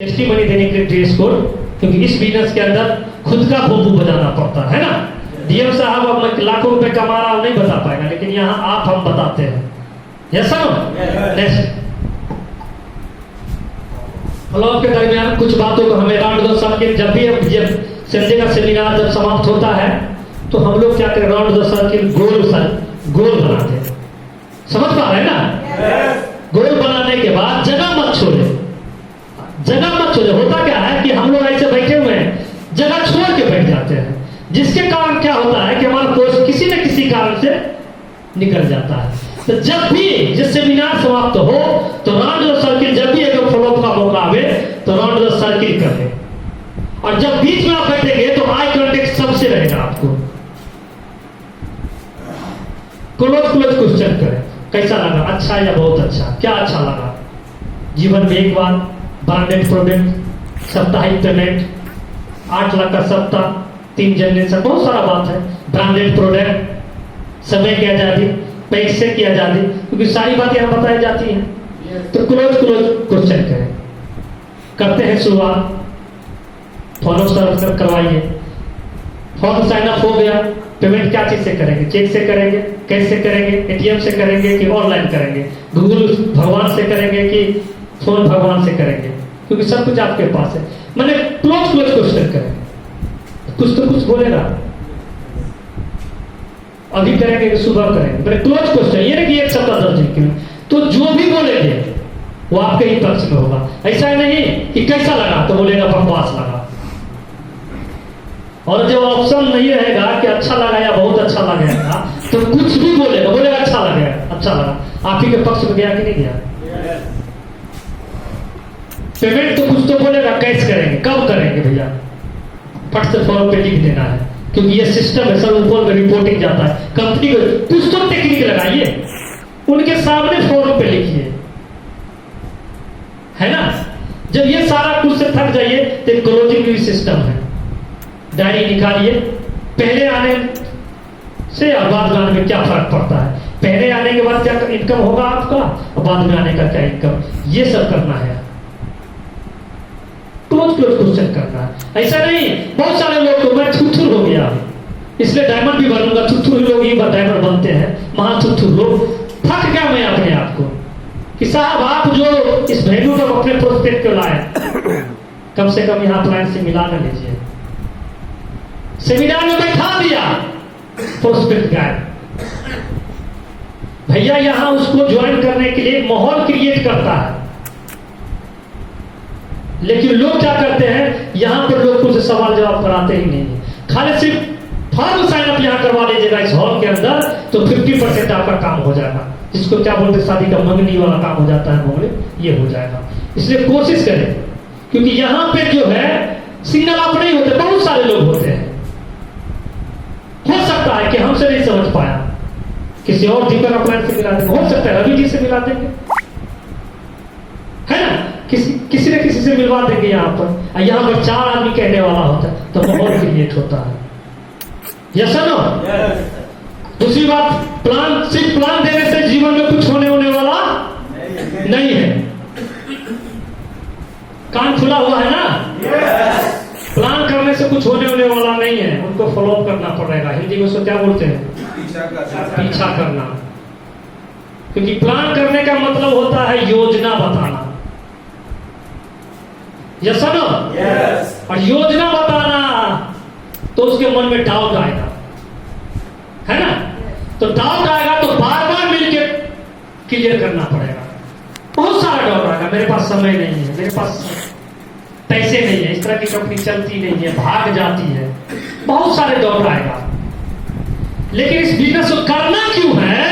Testimony देने के लिए ड्रेस कोड, क्योंकि इस बिजनेस के अंदर खुद का भोपू बजाना पड़ता है ना। डीएम साहब अब लाखों रुपए कमा रहा हूं नहीं बता पाएगा, लेकिन यहाँ आप हम बताते हैं। Yes sir. नेक्स्ट फ्लॉप के दरमियान कुछ बातों को हमें राउंड द सर्किल, जब भी संडे का सेमिनार जब समाप्त होता है तो हम लोग क्या करें, राउंड द सर्किल गोल बनाते हैं। समझ पा रहे हैं ना? गोल बनाने के बाद जगह मत छोड़े, जगह मत छोड़े। होता क्या है कि हम लोग ऐसे बैठे हुए हैं, जगह छोड़ के बैठ जाते हैं, जिसके कारण क्या होता है कि हमारा कोर्स किसी न किसी कारण से निकल जाता है। तो जब भी ये सेमिनार समाप्त हो तो राउंड द सर्किल, जब भी एक फॉलोअप का मौका आवे तो राउंड द सर्किल कर ले। और जब बीच में आप बैठेंगे तो आई कांटेक्ट सबसे रहेगा आपको। क्लोज क्वेश्चन करें, कैसा लगा, अच्छा या बहुत अच्छा, क्या अच्छा लगा। जीवन में एक बार ब्रांडेड प्रोडक्ट, साप्ताहिक पेमेंट, 8 लाख का सप्ताह, 3 जनरेशन, बहुत सारा बात है। ब्रांडेड प्रोडक्ट, समय की आजादी, पैसे की आजादी, क्योंकि सारी बातें यहाँ बताई जाती हैं। तो क्लोज क्वेश्चन करें, करते हैं शुरुआत। फॉलो सर्व करवाइए। फॉर्म साइन अप हो गया, पेमेंट क्या चीज से करेंगे, चेक से करेंगे, कैश से करेंगे, एटीएम से करेंगे कि ऑनलाइन करेंगे, गूगल भगवान से करेंगे कि फोन भगवान से करेंगे, क्योंकि सब कुछ आपके पास है। मैंने क्लोज क्वेश्चन करें, कुछ तो कुछ बोलेगा। अभी करेंगे कि सुबह करेंगे, मैंने क्लोज क्वेश्चन, ये नहीं कि एक सप्ताह 10 दिन की, तो जो भी बोलेंगे वो आपके ही पक्ष में होगा। ऐसा नहीं कि कैसा लगा तो बोलेगा बकवास लगा। और जब ऑप्शन नहीं रहेगा कि अच्छा लगा या बहुत अच्छा लगेगा, तो कुछ भी बोलेगा अच्छा लगेगा, अच्छा लगा। आप ही के पक्ष में गया कि नहीं गया? पेमेंट तो कुछ तो बोलेगा, कैश करेंगे, कब करेंगे भैया, फट से फॉर्म पे लिख देना है, क्योंकि ये सिस्टम है, सब ऊपर में रिपोर्टिंग जाता है कंपनी को। कुछ तो टेक्निक लगाइए, उनके सामने फॉर्म पे लिखिए, है ना। जब ये सारा कुछ से थक जाइए तो क्लोजिंग भी सिस्टम है। डायरी निकालिए, पहले आने से और बाद में आने में क्या फर्क पड़ता है, पहले आने के बाद क्या इनकम होगा आपका और बाद में आने का क्या इनकम, ये सब करना है। क्लोज क्वेश्चन करना है। ऐसा नहीं, बहुत सारे लोग तो मैं थुथुर हो गया इसलिए डायमंड भी बनूंगा, थुथुर लोग ही डायमंड बनते हैं, महाथुथुर लोग। थक गया मैं अपने आप को कि साहब आप जो इस वैल्यू को अपने प्रोस्पेक्ट को लाए, कम से कम यहाँ क्लाइंट से मिला न लीजिए। सेमिनार में बैठा दिया प्रोस्पेक्ट गाइड, भैया यहां उसको ज्वाइन करने के लिए माहौल क्रिएट करता है। लेकिन लोग क्या करते हैं, यहां पर लोग कुछ सवाल जवाब कराते ही नहीं है, खाली सिर्फ फॉर्म साइन अप यहां करवा लीजिएगा इस हॉल के अंदर, तो 50% आपका काम हो जाएगा। जिसको क्या बोलते, शादी का मंगनी वाला काम हो जाता है, मंगनी, ये हो जाएगा। इसलिए कोशिश करें, क्योंकि यहां पे जो है सिग्नल आप नहीं होते, बहुत सारे लोग होते हैं। हो सकता है कि हमसे नहीं समझ पाया, किसी और दीपक अपना से मिला देंगे, हो सकता है रवि जी से मिला देंगे, है ना, किसी न किसी से मिलवा देंगे। यहाँ पर यहाँ पर 4 आदमी कहने वाला होता है तो माहौल क्रिएट होता है। Yes sir no. दूसरी बात, प्लान, सिर्फ प्लान देने से जीवन में कुछ होने वाला नहीं है। कान खुला हुआ है ना? प्लान करने से कुछ होने वाला नहीं है, उनको फॉलो अप करना पड़ेगा। हिंदी में उसको क्या बोलते हैं? पीछा करना। क्योंकि प्लान करने का मतलब होता है योजना बताना। Yes sir no. और योजना बताना तो उसके मन में डाउट आएगा, है ना। तो डाउट आएगा तो बार बार मिलकर क्लियर करना पड़ेगा। बहुत सारा डाउट आएगा, मेरे पास समय नहीं है, मेरे पास पैसे नहीं है, इस तरह की कंपनी चलती नहीं है, भाग जाती है, बहुत सारे डाउट आएगा। लेकिन इस बिजनेस को करना क्यों है,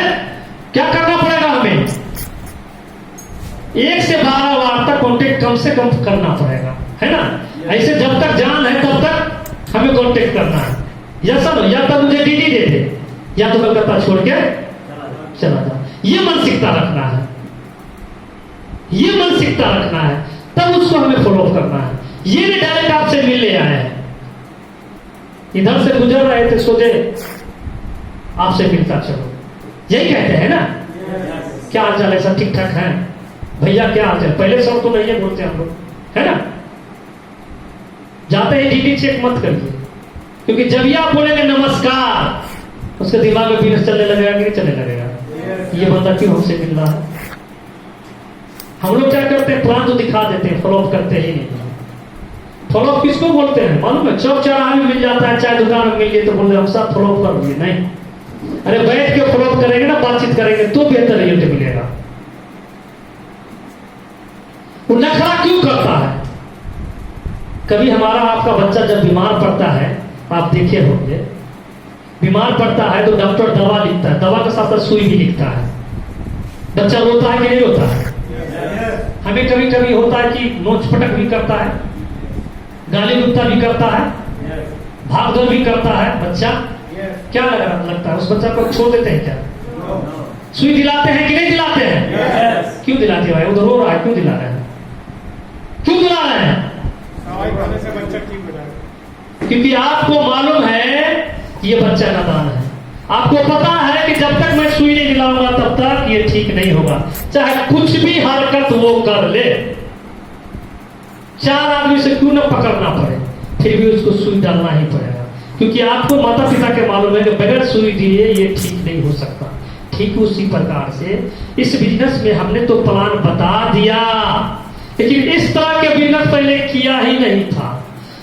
क्या करना पड़ेगा हमें? 1 से 12 बार तक कॉन्टेक्ट कम से कम करना पड़ेगा, है ना। ऐसे जब तक जान है तब तक हमें कॉन्टेक्ट करना है। या सर, या तो मुझे डीडी दे दे, या तो कलकत्ता छोड़ के चला जा। ये मानसिकता रखना है, ये मानसिकता रखना है, तब उसको हमें फॉलो करना है। ये नहीं डायरेक्ट आपसे मिलने आए हैं, इधर से गुजर रहे थे, सोचे आपसे मिलता चलो, यही कहते हैं ना। क्या हाल चाल है, सब ठीक ठाक है भैया, क्या हाल चाल, पहले सब तो नहीं बोलते हम लोग, है ना। आते ही डीडी चेक मत करिए, क्योंकि जब ही आप बोलेंगे नमस्कार, उसके दिमाग में बिजनेस चलने लगेगा कि नहीं चलने लगेगा, ये बंदा क्यों हमसे मिल रहा है। हम लोग क्या करते हैं, प्लान तो दिखा देते हैं, फॉलोअप करते ही नहीं। फॉलोअप किसको बोलते हैं मालूम है? चौक चौराहे में मिल जाता है, चाय दुकान में मिल गई तो बोलते हम सब फॉलोअप कर दिए। नहीं, अरे बैठ के फॉलोअप करेंगे ना, बातचीत करेंगे तो बेहतर रिजल्ट मिलेगा। वो नखरा क्यों करता है? कभी हमारा आपका बच्चा जब बीमार पड़ता है, आप देखे होंगे, बीमार पड़ता है तो डॉक्टर दवा लिखता है, दवा के साथ साथ सुई भी लिखता है। बच्चा रोता है कि नहीं रोता है? हमें कभी कभी होता है कि नोच पटक भी करता है, गाली गुप्ता भी करता है, भाग दौड़ भी करता है बच्चा। क्या लगता है उस बच्चा को छोड़ देते हैं क्या? सुई दिलाते हैं कि नहीं दिलाते हैं? क्यों दिलाते हैं? वो तो रो रहा है, क्यों दिला रहे हैं? क्यों दिला रहे हैं? से बच्चा ठीक हो जाएगा। क्योंकि आपको मालूम है ये बच्चा नादान है। आपको पता है कि जब तक मैं सुई नहीं दिलाऊंगा तब तक ये ठीक नहीं होगा, चाहे कुछ भी हरकत वो कर ले, 4 आदमी से क्यों ना पकड़ना पड़े, फिर भी उसको सुई डालना ही पड़ेगा। क्योंकि आपको माता पिता के मालूम है कि बगैर सुई दिए ये ठीक नहीं हो सकता। ठीक उसी प्रकार से इस बिजनेस में हमने तो प्लान बता दिया, लेकिन इस तरह के बिजनेस पहले किया ही नहीं था,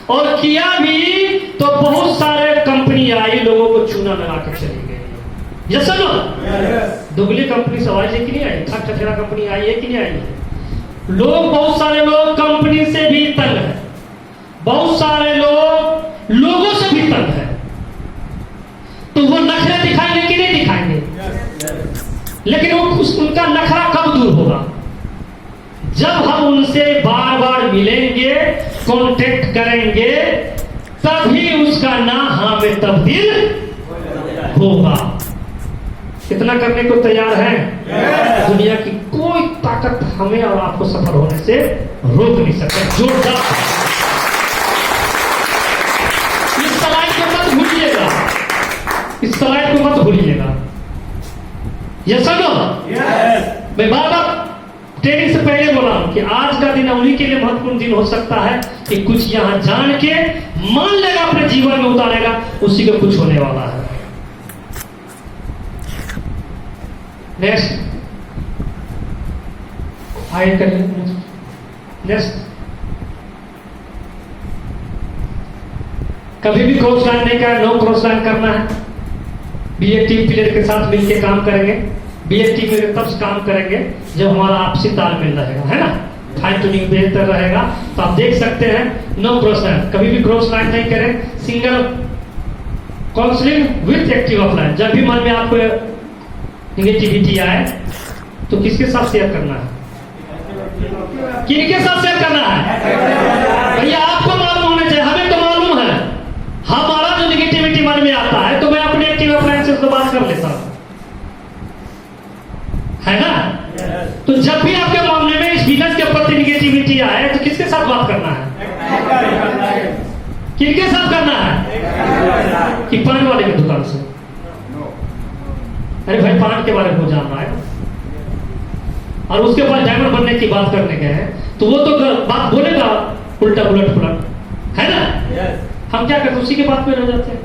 और किया भी तो बहुत सारे कंपनी आई, लोगों को चूना लगा के चली गई। यस सर, दुगली कंपनी सब आई है कि नहीं आई? ठग ठठेरा कंपनी आई है कि नहीं आई है? लोग, बहुत सारे लोग कंपनी से भी तंग है, बहुत सारे लोग लोगों से भी तंग है, तो वो नखरे दिखाएंगे कि नहीं दिखाएंगे? लेकिन वो उनका नखरा कब दूर होगा? जब हम उनसे बार बार मिलेंगे, कांटेक्ट करेंगे, तभी उसका ना हाँ में तब्दील होगा। कितना करने को तैयार है? दुनिया की कोई ताकत हमें और आपको सफल होने से रोक नहीं सकता। जोरदार इस स्लाइड को मत भूलिएगा, इस स्लाइड को मत भूलिएगा। यस सर, मैं बार बार ट्रेनिंग से पहले बोला हूं कि आज का दिन उन्हीं के लिए महत्वपूर्ण दिन हो सकता है कि कुछ यहां जान के मान लेगा, अपने जीवन में उतारेगा, उसी को कुछ होने वाला है। नेक्स्ट आगे करिए। नेक्स्ट, कभी भी क्रॉस लाइन नहीं करना, नो क्रॉस लाइन करना है। बीए टीम प्लेयर के साथ मिलकर काम करेंगे। बीएसटी में तब काम करेंगे जब हमारा आपसी तालमेल रहेगा, है ना, फाइन ट्यूनिंग बेहतर रहेगा। तो आप देख सकते हैं नो क्रॉस लाइन, कभी भी क्रॉस लाइन नहीं करें। Single counselling with active offline. जब भी मन में आपको निगेटिविटी आए तो किसके साथ शेयर करना है? किनके साथ शेयर करना है? भैया आपको मालूम होना चाहिए, हमें तो मालूम है। हमारा जो निगेटिविटी मन में आता है तो मैं अपने एक्टिव ऑफलाइन से उसको बात कर लेता हूं, है ना। तो जब भी आपके मामले में इस बिजनेस के प्रति निगेटिविटी आए तो किसके साथ बात करना है? किनके साथ करना है? कि पान वाले की दुकान से? अरे भाई, पान के बारे में जानना है और उसके बाद डायमंड बनने की बात करने गए हैं तो वो तो बात बोलेगा उल्टा उलट पुलट, है ना। हम क्या करते, उसी के बात में रह जाते हैं।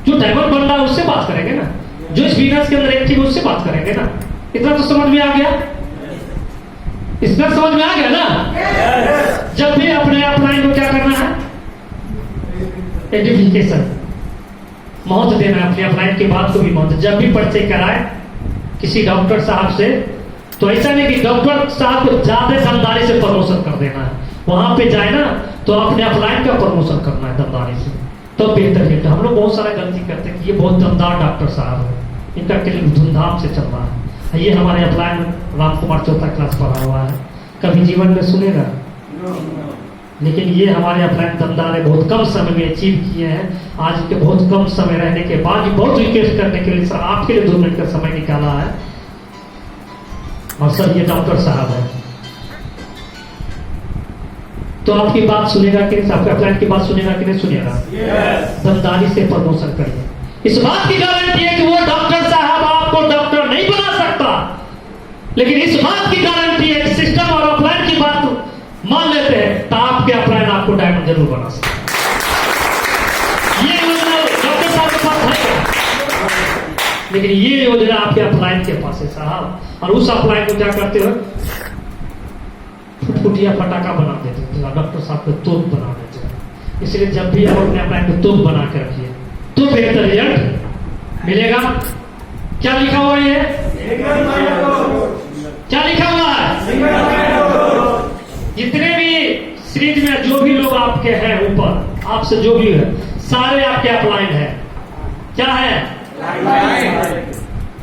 जो डायमंड बन रहा है उससे बात करेंगे ना, जो इस बिजनेस के अंदर एक्टिव उससे बात करेंगे ना। इतना तो समझ में आ गया, इतना समझ में आ गया ना। जब भी अपने अपलाइन को क्या करना है? एडिफिकेशन, महत्व देना है अपने अपलाइन की बात को भी महत्व। जब भी परिचय कराए किसी डॉक्टर साहब से तो ऐसा नहीं कि डॉक्टर साहब को ज्यादा दमदारी से प्रमोशन कर देना है। वहां पे जाए ना तो अपने अपलाइन का प्रमोशन करना है दमदारी से, तो बेहतर है। हम लोग बहुत सारा गलती करते हैं कि ये बहुत दमदार डॉक्टर साहब है, इनका क्लिनिक धूमधाम से चल रहा है। ये हमारे upline Ram Kumar 4th class पढ़ा हुआ है, कभी जीवन में सुनेगा? लेकिन ये हमारे अपलाइन दमदार है, बहुत कम समय में अचीव किए हैं। आज के बहुत कम समय रहने के बाद बहुत रिक्वेस्ट करने के लिए सर आपके लिए 2 मिनट का समय निकाला है। और सर ये डॉक्टर साहब है तो आपकी बात सुनेगा कि नहीं? आपके अपलाइन की बात सुनेगा कि नहीं सुनेगा? दमदारी से प्रमोशन करिए। इस बात की गारंटी है कि वो डॉक्टर साहब आपको डॉक्टर नहीं बना सकता, लेकिन इस बात की गारंटी है कि सिस्टम और अपलाइन की बात मान लेते हैं तो आपके अपलाइन आपको डायमंड जरूर बना सकते हैं। ये योजना डॉक्टर साहब के पास है क्या? लेकिन ये योजना आपके अपलाइन के पास है साहब, और उस अपलाइन को क्या करते हो, फुटफुटिया फटाका बना देते हैं, डॉक्टर साहब को तोप बना देते हैं। इसलिए जब भी आप अपने अपलाइन को तोप बना के रखिए तो बेहतर रिजल्ट मिलेगा। क्या लिखा हुआ है? क्या लिखा हुआ है? जितने भी सीरीज में जो भी लोग आपके हैं ऊपर, आपसे जो भी है, सारे आपके अपलाइन है। क्या है?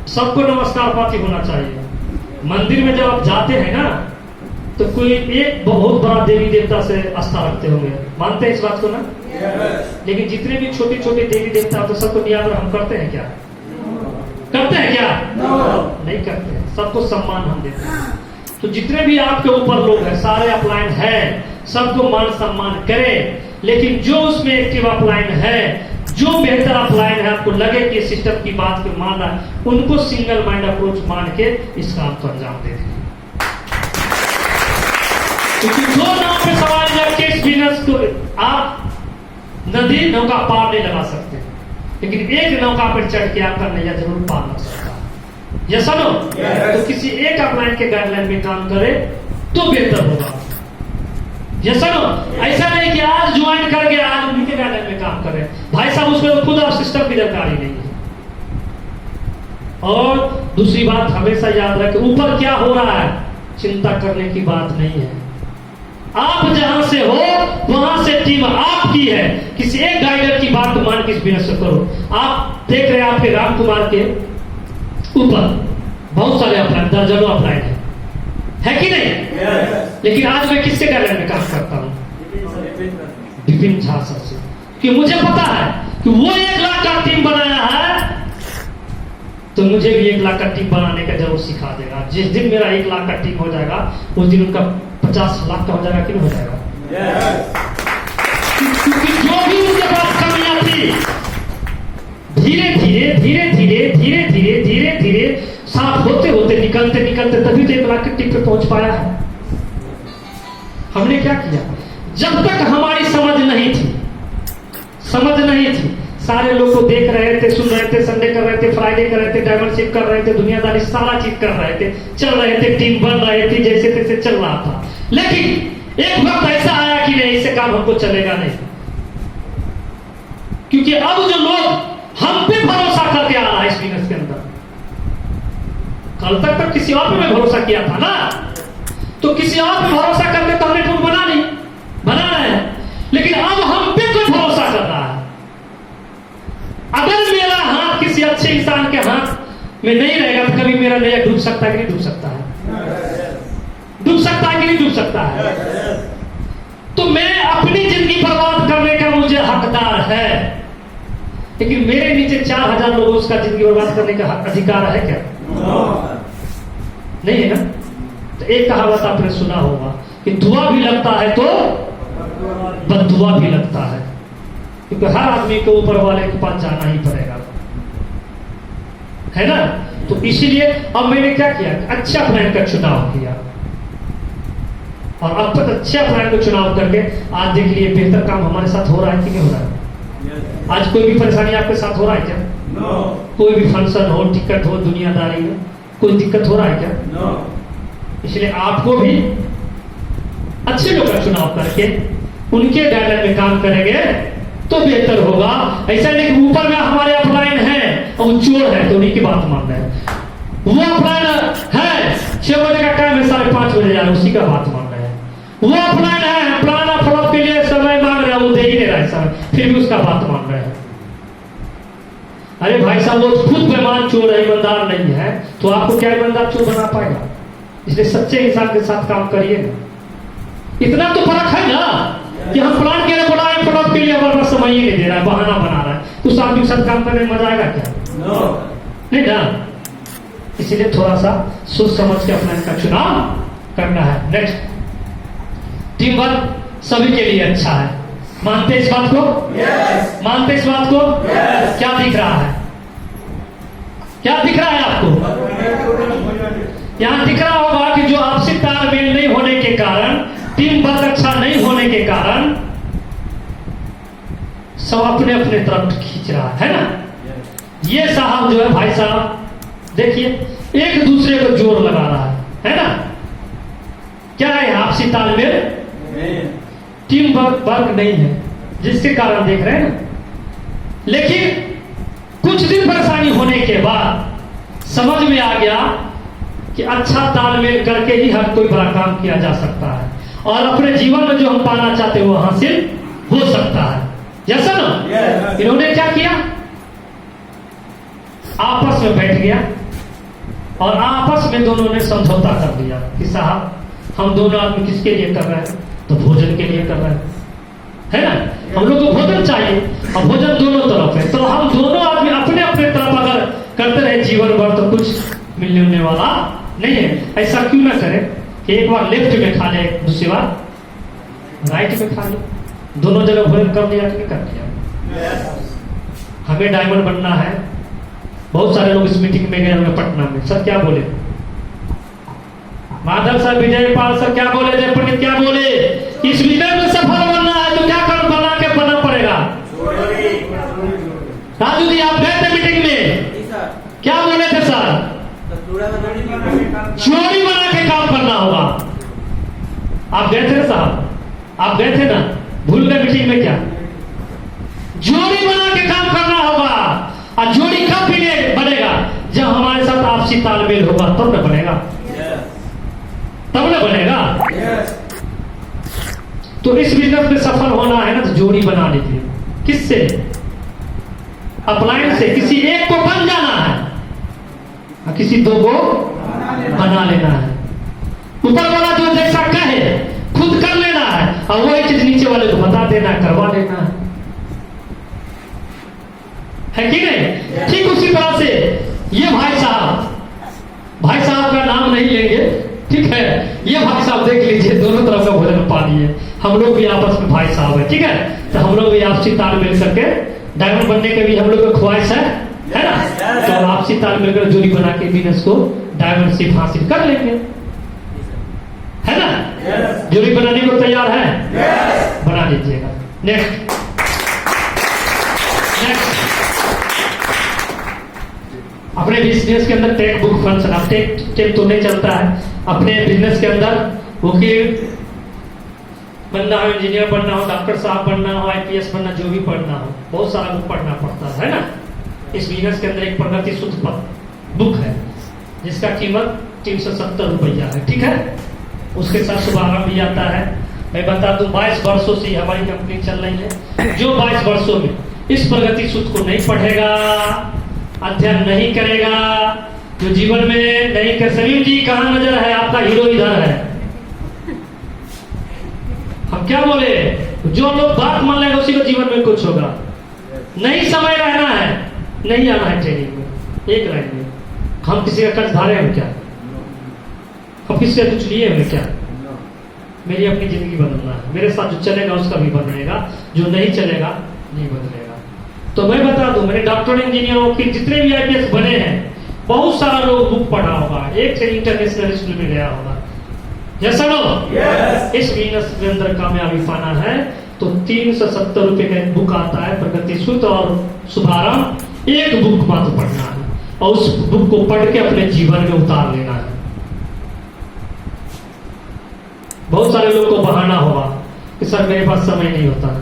सबको नमस्कार पाती होना चाहिए। मंदिर में जब आप जाते हैं ना, तो कोई एक बहुत बड़ा देवी देवता से आस्था रखते होंगे, मानते हैं इस बात को ना? लेकिन जितने भी छोटे छोटे देवी देवता तो सबको नियादर हम करते हैं क्या? करते हैं क्या? नहीं करते हैं। सबको सम्मान हम देते हैं। तो जितने भी आपके ऊपर लोग हैं, सारे अपलाइन है, सबको मान सम्मान करें। लेकिन जो उसमें एक्टिव अपलाइन है, जो बेहतर अपलाइन है, आपको लगे कि सिस्टम की बात को मान रहा है, उनको सिंगल माइंड अप्रोच मान के इस काम को अंजाम दे दें। क्योंकि दो नाव पे सवार करके इस बिजनेस को आप नदी नौका पार नहीं लगा सकते, लेकिन एक नौका पर चढ़ के आपका नैया जरूर पार लग सकता है। ये सुनो, तो किसी एक अपलाइन के गाइडलाइन में काम करे तो बेहतर होगा। ये सुनो, ऐसा नहीं कि आज ज्वाइन करके आज उनके गाइडलाइन में काम करे। भाई साहब, उसमें खुद और सिस्टम की जानकारी नहीं है। और दूसरी बात हमेशा याद रखें, ऊपर क्या हो रहा है चिंता करने की बात नहीं है। आप जहां से हो वहां से टीम आपकी है। किसी एक गाइडर की बात मान के इस बिजनेस को करो। आप देख रहे हैं आपके राम कुमार के ऊपर बहुत सारे अपलाइन, दर्जनों अपलाइन है कि नहीं? लेकिन आज मैं किससे गाइडर में काम करता हूं? विपिन झा सर से। कि मुझे पता है कि वो 1 लाख का टीम बनाया है, तो मुझे भी 1 लाख का टीम बनाने का जरूर सिखा देगा। जिस दिन मेरा 1 लाख का टीम हो जाएगा, उस दिन उनका 50 लाख का हो जाएगा कि नहीं हो जाएगा? क्योंकि जो भी उनके पास कमियां थी, धीरे धीरे धीरे धीरे धीरे धीरे धीरे धीरे साफ होते होते निकलते निकलते तभी तो 1 लाख की टीम पे पहुंच पाया है। हमने क्या किया? जब तक हमारी समझ नहीं थी, सारे लोग को देख रहे थे, सुन रहे थे, संडे कर रहे थे, फ्राइडे कर रहे थे, डायमंडशिप कर रहे थे, दुनियादारी सारा चीज कर रहे थे, चल रहे थे, टीम बन रहे थे, जैसे तैसे चल रहा था। लेकिन एक वक्त ऐसा आया कि नहीं, इससे काम हमको चलेगा नहीं। क्योंकि अब जो लोग हम पे भरोसा करके आ रहा है इस बिजनेस के अंदर, कल तक तो किसी और पे मैं भरोसा किया था ना, तो किसी और पे भरोसा करके तो हमने टूर बना रहे हैं। लेकिन अब हम पे कोई भरोसा कर रहा है। अगर मेरा हाथ किसी अच्छे इंसान के हाथ में नहीं रहेगा तो कभी मेरा नैया डूब सकता है कि नहीं डूब सकता है? डूब सकता है कि नहीं डूब सकता है? तो मैं अपनी जिंदगी बर्बाद करने का मुझे हकदार है, लेकिन मेरे नीचे 4000 लोगों उसका जिंदगी बर्बाद करने का अधिकार है क्या? नहीं है ना? तो एक कहावत आपने सुना होगा कि धुआं भी लगता है तो बददुआ भी लगता है, क्योंकि हर आदमी को ऊपर वाले के पास जाना ही पड़ेगा, है ना? तो इसीलिए अब मैंने क्या किया, अच्छा प्लान का चुनाव किया, और अब तक अच्छा प्लान का चुनाव करके आज देख लिए बेहतर काम हमारे साथ हो रहा है कि नहीं हो रहा है? आज कोई भी परेशानी आपके साथ हो रहा है क्या? कोई भी फंक्शन हो, टिकट हो, दुनियादारी में कोई दिक्कत हो रहा है क्या? इसलिए आपको भी अच्छे लोग का चुनाव करके उनके गाइडलाइन में काम करेंगे तो बेहतर होगा। ऐसा नहीं कि ऊपर में हमारे अपलाइन है और चोर है तो उन्हीं की बात मान रहे हैं। वो अपलाइन है 6 बजे का टाइम है, 5:30 बजे जा रहे उसी का बात मान रहे हैं। वो अपलाइन है प्लान फॉलोअप के लिए समय मांग रहा है, वो दे ही नहीं रहा है समय, फिर भी उसका बात मान रहे हैं। अरे भाई साहब, वो खुद बेईमान चोर है, ईमानदार नहीं है, तो आपको क्या ईमानदार चोर बना पाएगा? इसलिए सच्चे इंसान के साथ काम करिए ना। इतना तो फर्क है ना कि हम प्लान के लिए बनाए, फॉलोअप के लिए हमारा समय ही नहीं दे रहा है, बहाना बना रहा है, तो उस आदमी के साथ काम करने में मजा आएगा क्या? नहीं ना। इसीलिए थोड़ा सा सोच समझ के अपना इसका चुनाव करना है। नेक्स्ट, टीम वर्क सभी के लिए अच्छा है। मानते इस बात को? yes. मानते इस बात को? yes. क्या दिख रहा है? क्या दिख रहा है आपको? यहां दिख रहा होगा कि जो आपसी तालमेल नहीं होने के कारण टीम वर्क अच्छा नहीं होने के कारण सब अपने अपने तरफ खींच रहा है ना। ये साहब जो है भाई साहब देखिए एक दूसरे को जोर लगा रहा है ना। क्या है आपसी तालमेल, टीम वर्क नहीं है, जिसके कारण देख रहे हैं ना। लेकिन कुछ दिन परेशानी होने के बाद समझ में आ गया कि अच्छा तालमेल करके ही हर कोई बड़ा काम किया जा सकता है और अपने जीवन में जो हम पाना चाहते हैं वो हासिल हो सकता है। जैसा ना इन्होंने क्या किया, आपस में बैठ गया और आपस में दोनों ने समझौता कर लिया कि साहब हम दोनों आदमी किसके लिए कर रहे हैं, तो भोजन के लिए कर रहे हैं, है ना। हम लोग को भोजन चाहिए और भोजन दोनों तरफ है, तो हम दोनों आदमी अपने अपने तरफ अगर करते रहे जीवन भर तो कुछ मिलने उलने वाला नहीं है। ऐसा क्यों ना करें कि एक बार लेफ्ट में खा ले, दूसरी बार राइट में खा ले, दोनों जगह भोजन कर लिया कि कर लिया। हमें डायमंड बनना है। बहुत सारे लोग इस मीटिंग में गए हुए पटना में, सर क्या बोले, माधव सर, विजय पाल सर क्या बोले, जय पंडित क्या बोले, इस विजय में सफल बनना है तो क्या कर बना के बनना पड़ेगा। राजू जी आप गए थे मीटिंग में, क्या बोले थे सर, चोरी बना के काम करना होगा। आप गए थे ना साहब, आप गए थे ना, भूल गए मीटिंग में क्या, जोड़ी बना के काम करना होगा। और जोड़ी कब बनेगा, जब हमारे साथ आपसी तालमेल होगा तब न बनेगा, तब न बनेगा। तो इस बिजनेस में सफल होना है ना तो जोड़ी बना लीजिए। किससे, अपलाइन से किसी एक को बन जाना है और किसी दो को बना लेना है। ऊपर वाला जो जैसा कहे खुद कर लेना है और वही चीज नीचे वाले को बता देना है, करवा लेना है कि नहीं। ठीक उसी तरह से ये भाई साहब का नाम नहीं लेंगे, ठीक है, ये भाई साहब देख लीजिए दोनों तरफ का भोजन पा लिए। हम लोग भी आपस में भाई साहब है, ठीक है, तो हम लोग भी आपसी तालमेल करके डायमंड बनने के भी हम लोग का ख्वाहिश है ना। तो आपसी तालमेल कर जोड़ी बना के बिजनेस को डायमंड सिर्फ हासिल कर लेंगे, है ना। जोड़ी बनाने को तैयार है, बना लीजिएगा। नेक्स्ट अपने बिजनेस के अंदर टेक बुक फंक्शन, अब टेक तो नहीं चलता है अपने बिजनेस के अंदर। वकील बनना हो, इंजीनियर बनना हो, डॉक्टर साहब बनना हो, आईपीएस बनना, जो भी पढ़ना हो, बहुत सारा बुक पढ़ना पड़ता है ना। इस बिजनेस के अंदर एक प्रगति सूत्र बुक है जिसका कीमत 370 रुपया है, ठीक है। उसके साथ शुभारंभ भी आता है। मैं बता दूं 22 वर्षों से हमारी कंपनी चल रही है। जो 22 वर्षों में इस प्रगति सूत्र को नहीं पढ़ेगा, अध्ययन नहीं करेगा, जो जीवन में नहीं कर। सलीम जी कहां नजर है, आपका हीरो इधर है। हम क्या बोले, जो लोग बात मान लेगा उसी को जीवन में कुछ होगा। नहीं समय रहना है, नहीं आना है ट्रेनिंग में, एक लाइन में। हम किसी का कर्ज धारे हैं क्या, हम किसी से कुछ लिए हैं क्या। मेरी अपनी जिंदगी बदलना है, मेरे साथ जो चलेगा उसका भी बदलेगा, जो नहीं चलेगा नहीं बदलेगा। तो मैं बता दूं, मैंने डॉक्टर, इंजीनियर, वकील जितने भी आईपीएस बने हैं, बहुत सारा लोग बुक पढ़ा होगा, एक से इंटरनेशनल स्कूल में गया होगा, जैसा नो। इस बिजनेस के अंदर कामयाबी पाना है तो 370 रुपए का एक बुक आता है, प्रगति सूत्र और शुभारंभ। एक बुक मात्र पढ़ना है और उस बुक को पढ़ के अपने जीवन में उतार लेना है। बहुत सारे लोग को बहाना होगा कि सर मेरे पास समय नहीं होता है।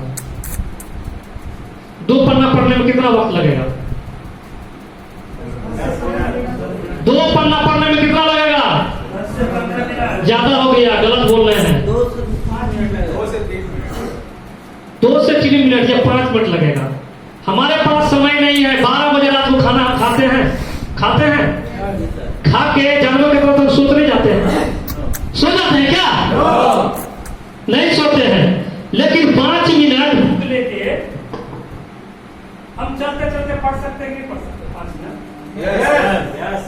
2 पन्ना पढ़ने में कितना वक्त लगेगा, 2 पन्ना पढ़ने में कितना लगेगा, ज्यादा हो गया, गलत बोल रहे हैं। 2 से 3 मिनट या 5 मिनट लगेगा। हमारे पास समय नहीं है। 12 बजे रात को खाना खाते हैं, खा के जानवर के तरफ सोते नहीं जाते हैं, सो जाते हैं क्या, नहीं सोते हैं। लेकिन 5 मिनट भूख लेके हम चलते चलते पढ़ सकते हैं कि नहीं पढ़ सकते 5 मिनट।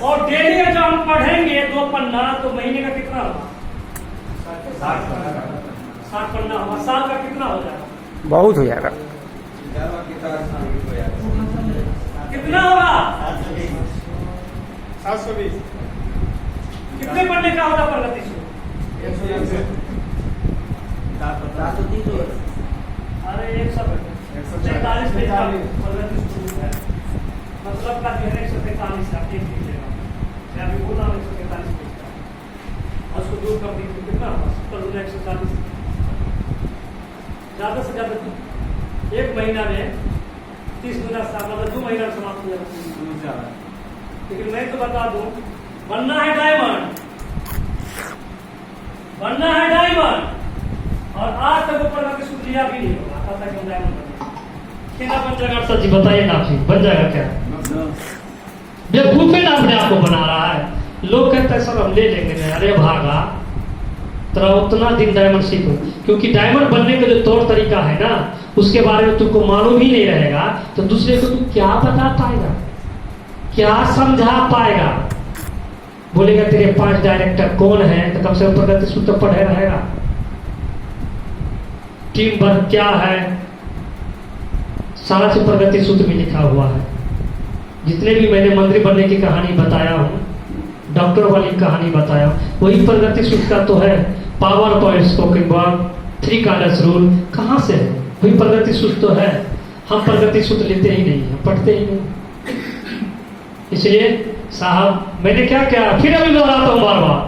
और डेली जो हम पढ़ेंगे 2 पन्ना तो महीने का कितना होगा, 60 पन्ना होगा। साल का कितना हो जाएगा, बहुत हो जाएगा। कितना होगा, 720। कितने पढ़ने का होगा प्रगति अरे 143 पेज का प्रगति सूत्र है, मतलब का जो है 143 आप देख लीजिएगा। मैं अभी बोल रहा हूँ 143 पेज का, और उसको दूर कर दी कितना 70 140, ज्यादा से ज्यादा 1 महीना में 30 गुना मतलब 2 महीना समाप्त हो जाता है। लेकिन मैं तो बता दूं, बनना है डायमंड, बनना है डायमंड, और आज तक ऊपर का किसी लिया भी नहीं होगा, आता था कि डायमंड बन जाएगा। सर जी बताइए ना, आप बन जाएगा क्या? बेवकूफे ना अपने आप को बना रहा है। लोग कहते हैं सर हम ले लेंगे, अरे भागा तेरा उतना दिन डायमंड सीखो, क्योंकि डायमंड बनने का जो तौर तरीका है ना, उसके बारे में तुमको मालूम ही नहीं रहेगा, तो दूसरे को तू क्या बता पाएगा, क्या समझा पाएगा? बोलेगा तेरे 5 डायरेक्टर कौन है, तो कम से कम प्रगति सूत्र पढ़े रहेगा। टीम वर्क क्या है, सारा से प्रगति सूत्र में लिखा हुआ है। जितने भी मैंने मंत्री बनने की कहानी बताया हूँ, डॉक्टर वाली कहानी बताया, वही प्रगति सूत्र का तो है। Power point, spoken word, 3 cards rule कहाँ से है? वही प्रगति सूत्र तो है। हम प्रगति सूत्र लेते ही नहीं, हम पढ़ते ही नहीं। इसलिए साहब मैंने क्या किया, फिर अभी दोहराता हूँ बार बार,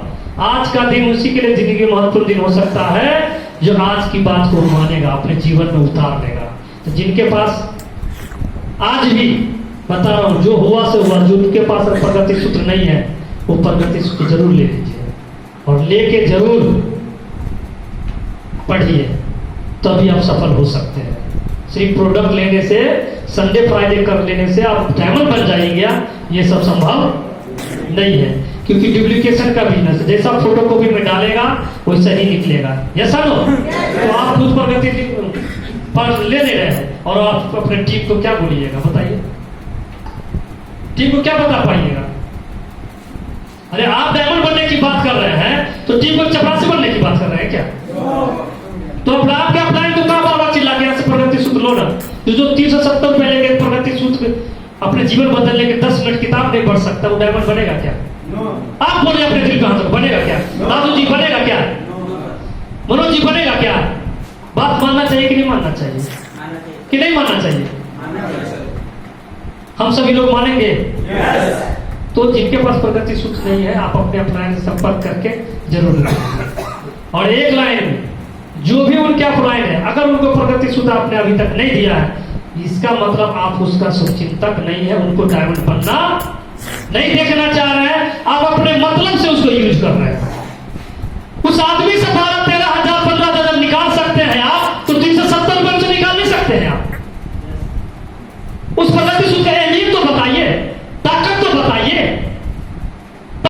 आज का दिन उसी के लिए जिंदगी में महत्वपूर्ण दिन हो सकता है जो आज की बात को मानेगा, अपने जीवन में उतार लेगा। तो जिनके पास आज भी बता रहा हूँ, जो हुआ से हुआ, जो उनके पास प्रगति सूत्र नहीं है, वो प्रगति सूत्र जरूर ले लीजिए और लेके जरूर पढ़िए, तभी आप सफल हो सकते हैं। सिर्फ प्रोडक्ट लेने से, संडे फ्राइडे कर लेने से आप डायमंड बन जाएंगे, ये सब संभव नहीं है, क्योंकि डुप्लीकेशन का बिजनेस, जैसा फोटो कॉपी में डालेगा वैसा ही निकलेगा। Yes no? तो आप खुद प्रगति पर ले रहे हैं और आप अपने टीम को क्या बोलिएगा, बताइए? टीम को क्या बता पाइएगा? अरे आप डायमंड बनने की बात कर रहे हैं, तो टीम को चपरासी बनने की बात कर रहे हैं क्या? तो अब आप क्या प्लान तो कहाँ बाबा चिल्ला के ऐसे प्रगति सूत्र लो ना, जो 370 रुपए लेके प्रगति सूत्र अपने जीवन बदलने के 10 मिनट किताब नहीं पढ़ सकता, वो डायमंड बनेगा क्या? आप बोले अपने दिल का, बनेगा क्या? दादू जी बनेगा क्या? मनोज जी बनेगा क्या? बात मानना चाहिए कि नहीं मानना चाहिए? कि नहीं मानना चाहिए? हम सभी लोग मानेंगे। तो जिनके पास प्रगति सूत्र नहीं है, आप अपने अपलाइन से संपर्क करके जरूर लें। और एक लाइन में जो भी उनके अपलाइन है, अगर उनको प्रगति सूत्र आपने अभी तक नहीं दिया है, इसका मतलब आप उसका शुभचिंतक नहीं है, उनको डायमंड बनना नहीं देखना चाह रहे हैं, आप अपने मतलब से उसको यूज कर रहे हैं। उस आदमी से 12-13 हजार 15 हजार निकाल सकते हैं आप, तो 370 रुपए से निकाल नहीं सकते हैं आप। उस प्रगति सूत्र